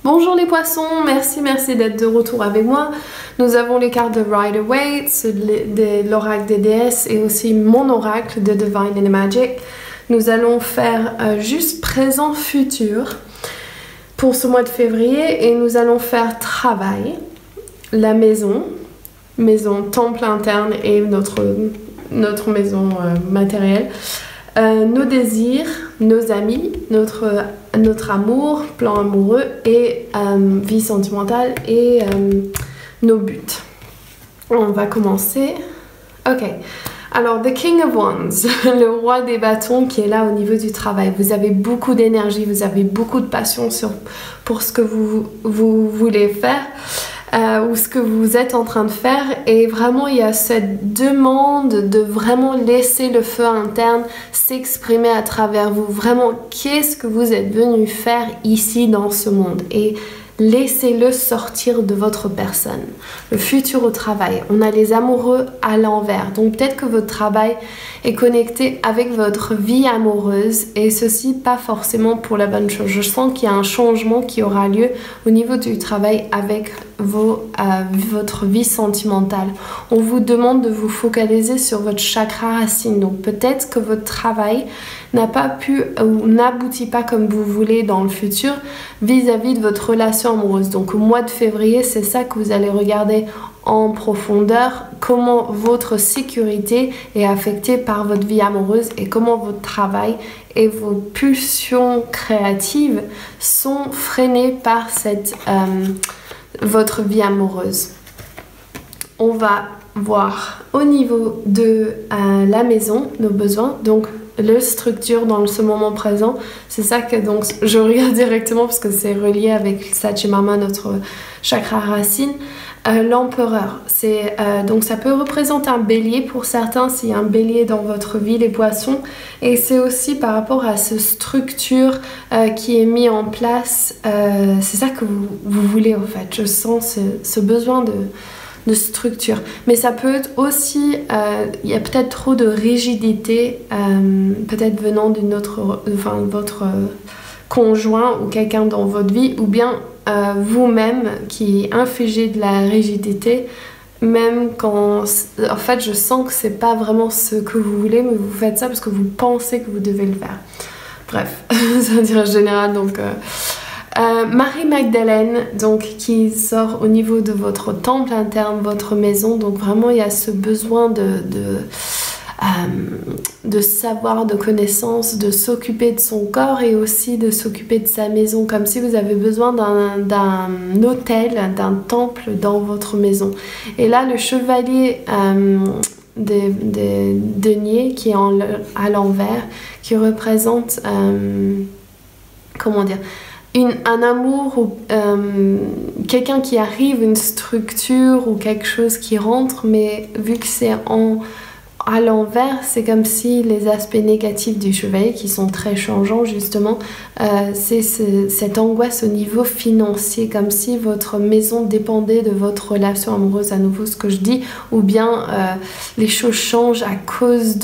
Bonjour les poissons, merci d'être de retour avec moi. Nous avons les cartes de Rider-Waite, de l'oracle des déesses et aussi mon oracle de Divine and Magic. Nous allons faire juste présent futur pour ce mois de février et nous allons faire travail, la maison temple interne et notre maison matérielle. Nos désirs, nos amis, notre amour, plan amoureux et vie sentimentale et nos buts. On va commencer. Ok. Alors, The King of Wands, le roi des bâtons qui est là au niveau du travail. Vous avez beaucoup d'énergie, vous avez beaucoup de passion pour ce que vous voulez faire. Ou ce que vous êtes en train de faire, et vraiment il y a cette demande de vraiment laisser le feu interne s'exprimer à travers vous. Vraiment, qu'est-ce que vous êtes venu faire ici dans ce monde, et laissez-le sortir de votre personne. Le futur au travail, on a les amoureux à l'envers, donc peut-être que votre travail est connecté avec votre vie amoureuse, et ceci pas forcément pour la bonne chose. Je sens qu'il y a un changement qui aura lieu au niveau du travail avec votre vie sentimentale. On vous demande de vous focaliser sur votre chakra racine, donc peut-être que votre travail n'a pas pu ou n'aboutit pas comme vous voulez dans le futur vis-à-vis de votre relation amoureuse. Donc au mois de février, c'est ça que vous allez regarder en profondeur, comment votre sécurité est affectée par votre vie amoureuse et comment votre travail et vos pulsions créatives sont freinées par votre vie amoureuse. On va voir au niveau de la maison, nos besoins, donc la structure dans ce moment présent. C'est ça que donc je regarde directement parce que c'est relié avec Sachimama, notre chakra racine. L'empereur, donc ça peut représenter un bélier pour certains s'il y a un bélier dans votre vie, les poissons, et c'est aussi par rapport à cette structure qui est mise en place. C'est ça que vous voulez en fait. Je sens ce besoin de structure, mais ça peut être aussi il y a peut-être trop de rigidité peut-être venant votre conjoint ou quelqu'un dans votre vie, ou bien vous-même qui infligez de la rigidité, même quand en fait je sens que c'est pas vraiment ce que vous voulez, mais vous faites ça parce que vous pensez que vous devez le faire. Bref, ça veut dire en général. Donc Marie-Magdalène, donc qui sort au niveau de votre temple interne, votre maison. Donc vraiment il y a ce besoin de savoir, de connaissance, de s'occuper de son corps et aussi de s'occuper de sa maison, comme si vous avez besoin d'un hôtel, d'un temple dans votre maison. Et là le chevalier des deniers qui est à l'envers, qui représente comment dire, un amour ou quelqu'un qui arrive, une structure ou quelque chose qui rentre, mais vu que c'est à l'envers, c'est comme si les aspects négatifs du chevalier, qui sont très changeants justement, c'est cette angoisse au niveau financier, comme si votre maison dépendait de votre relation amoureuse, à nouveau ce que je dis, ou bien les choses changent à cause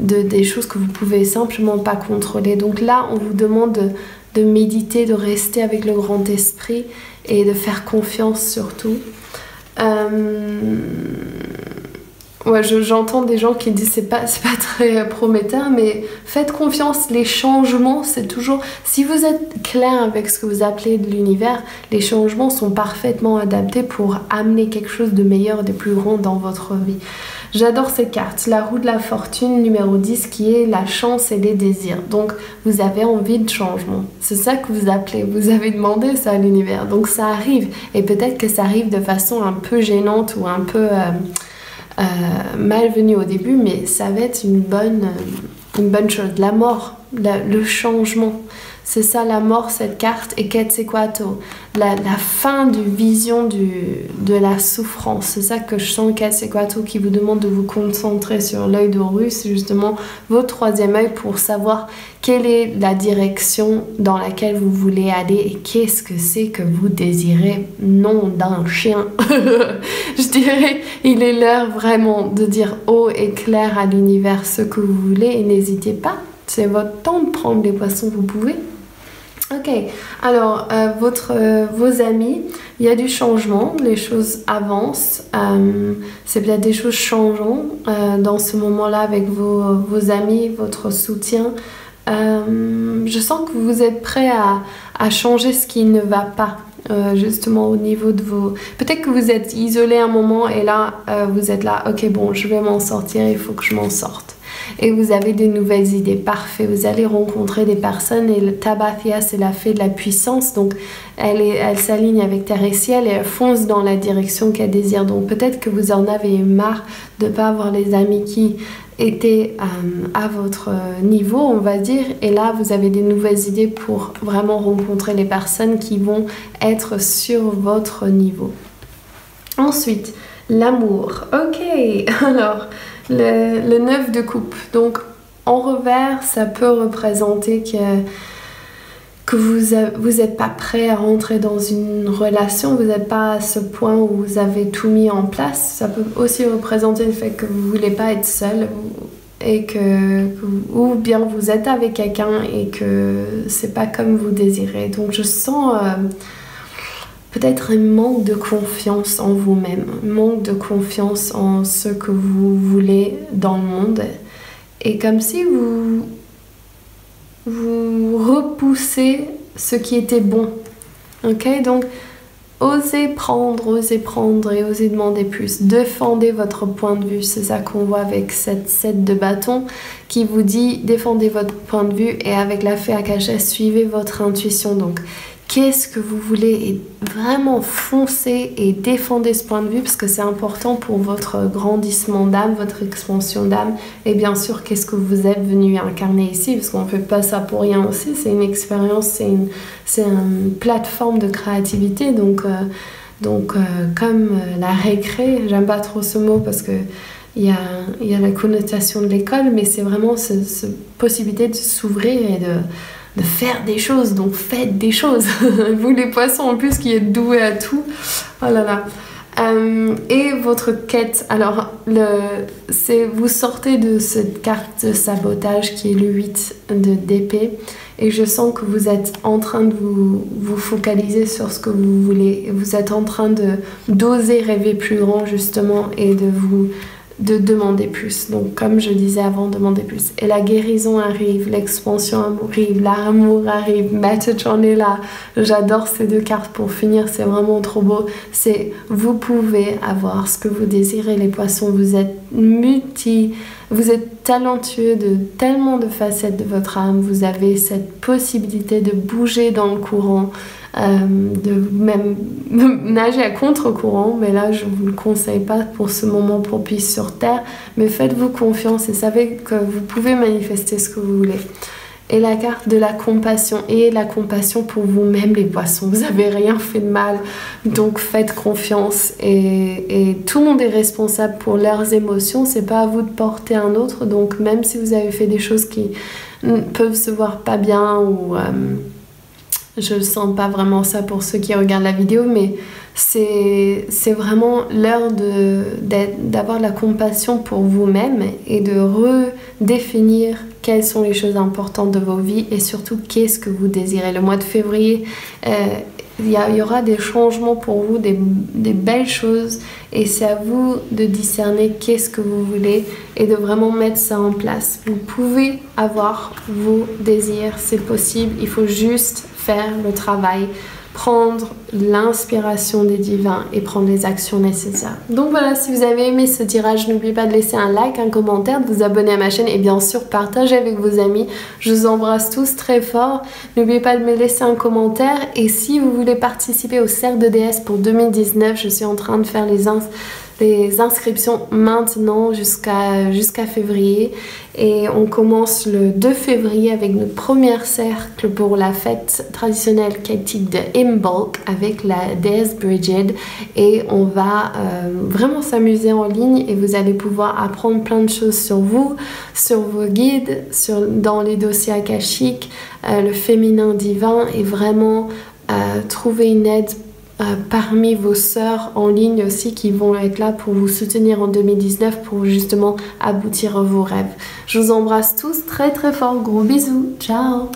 des choses que vous pouvez simplement pas contrôler. Donc là, on vous demande de méditer, de rester avec le grand esprit et de faire confiance surtout. Ouais, j'entends des gens qui disent c'est pas très prometteur, mais faites confiance, les changements, c'est toujours... Si vous êtes clair avec ce que vous appelez de l'univers, les changements sont parfaitement adaptés pour amener quelque chose de meilleur, de plus grand dans votre vie. J'adore cette carte, la roue de la fortune numéro 10, qui est la chance et les désirs. Donc vous avez envie de changement, c'est ça que vous appelez, vous avez demandé ça à l'univers, donc ça arrive. Et peut-être que ça arrive de façon un peu gênante ou un peu... malvenu au début, mais ça va être une bonne chose. La mort, le changement, c'est ça la mort, cette carte. Et Quetzalcoatl, la fin du vision de la souffrance. C'est ça que je sens, Quetzalcoatl, qui vous demande de vous concentrer sur l'œil d'Horus, c'est justement votre troisième œil, pour savoir quelle est la direction dans laquelle vous voulez aller et qu'est-ce que c'est que vous désirez. Nom d'un chien. Je dirais, il est l'heure vraiment de dire haut et clair à l'univers ce que vous voulez, et n'hésitez pas, c'est votre temps de prendre les poissons, vous pouvez. Ok, alors vos amis, il y a du changement, les choses avancent, c'est peut-être des choses changeantes dans ce moment-là avec vos amis, votre soutien. Je sens que vous êtes prêt à changer ce qui ne va pas. Justement au niveau de vos... Peut-être que vous êtes isolé un moment et là vous êtes là, ok bon je vais m'en sortir, il faut que je m'en sorte. Et vous avez des nouvelles idées, parfait, vous allez rencontrer des personnes et le Tabathia c'est la fée de la puissance, donc elle s'aligne avec terre et ciel et elle fonce dans la direction qu'elle désire. Donc peut-être que vous en avez marre de ne pas avoir les amis qui étaient à votre niveau, on va dire, et là vous avez des nouvelles idées pour vraiment rencontrer les personnes qui vont être sur votre niveau. Ensuite, l'amour. Ok, alors le 9 de coupe. Donc en revers, ça peut représenter que vous n'êtes pas prêt à rentrer dans une relation, vous n'êtes pas à ce point où vous avez tout mis en place. Ça peut aussi représenter le fait que vous ne voulez pas être seul et ou bien vous êtes avec quelqu'un et que c'est pas comme vous désirez. Donc je sens peut-être un manque de confiance en vous-même, un manque de confiance en ce que vous voulez dans le monde. Et comme si vous repoussez ce qui était bon. Ok, donc osez prendre et osez demander plus. Défendez votre point de vue. C'est ça qu'on voit avec cette 7 de bâton qui vous dit défendez votre point de vue et avec la fée Akasha, suivez votre intuition. Donc qu'est-ce que vous voulez et vraiment foncez et défendez ce point de vue parce que c'est important pour votre grandissement d'âme, votre expansion d'âme et bien sûr qu'est-ce que vous êtes venu incarner ici parce qu'on ne fait pas ça pour rien aussi, c'est une expérience, c'est une plateforme de créativité donc comme la récré, j'aime pas trop ce mot parce que il y a la connotation de l'école mais c'est vraiment cette possibilité de s'ouvrir et de faire des choses, donc faites des choses. Vous les poissons en plus qui êtes doués à tout. Oh là là. Et votre quête, alors vous sortez de cette carte de sabotage qui est le 8 d'épée et je sens que vous êtes en train de vous focaliser sur ce que vous voulez. Vous êtes en train d'oser rêver plus grand justement et de demander plus. Donc comme je disais avant, demander plus. Et la guérison arrive, l'expansion arrive, l'amour arrive, Metatron est là. J'adore ces deux cartes pour finir, c'est vraiment trop beau. C'est vous pouvez avoir ce que vous désirez les poissons, vous êtes vous êtes talentueux de tellement de facettes de votre âme, vous avez cette possibilité de bouger dans le courant, de même nager à contre-courant, mais là je ne vous le conseille pas pour ce moment propice sur Terre, mais faites-vous confiance et savez que vous pouvez manifester ce que vous voulez. Et la carte de la compassion, et la compassion pour vous-même les poissons, vous n'avez rien fait de mal, donc faites confiance et tout le monde est responsable pour leurs émotions, c'est pas à vous de porter un autre, donc même si vous avez fait des choses qui peuvent se voir pas bien ou je sens pas vraiment ça pour ceux qui regardent la vidéo, mais c'est vraiment l'heure d'avoir de la compassion pour vous-même et de redéfinir quelles sont les choses importantes de vos vies et surtout qu'est-ce que vous désirez. Le mois de février, il y aura des changements pour vous, des belles choses et c'est à vous de discerner qu'est-ce que vous voulez et de vraiment mettre ça en place. Vous pouvez avoir vos désirs, c'est possible, il faut juste faire le travail, prendre l'inspiration des divins et prendre les actions nécessaires. Donc voilà, si vous avez aimé ce tirage, n'oubliez pas de laisser un like, un commentaire, de vous abonner à ma chaîne et bien sûr partagez avec vos amis. Je vous embrasse tous très fort. N'oubliez pas de me laisser un commentaire et si vous voulez participer au cercle de déesse pour 2019, je suis en train de faire les inscriptions maintenant jusqu'à février et on commence le 2 février avec notre premier cercle pour la fête traditionnelle celtique de Imbolc avec la déesse Brigid et on va vraiment s'amuser en ligne et vous allez pouvoir apprendre plein de choses sur vous, sur vos guides, dans les dossiers akashiques, le féminin divin et vraiment trouver une aide parmi vos sœurs en ligne aussi qui vont être là pour vous soutenir en 2019 pour justement aboutir à vos rêves. Je vous embrasse tous très très fort, gros bisous, ciao.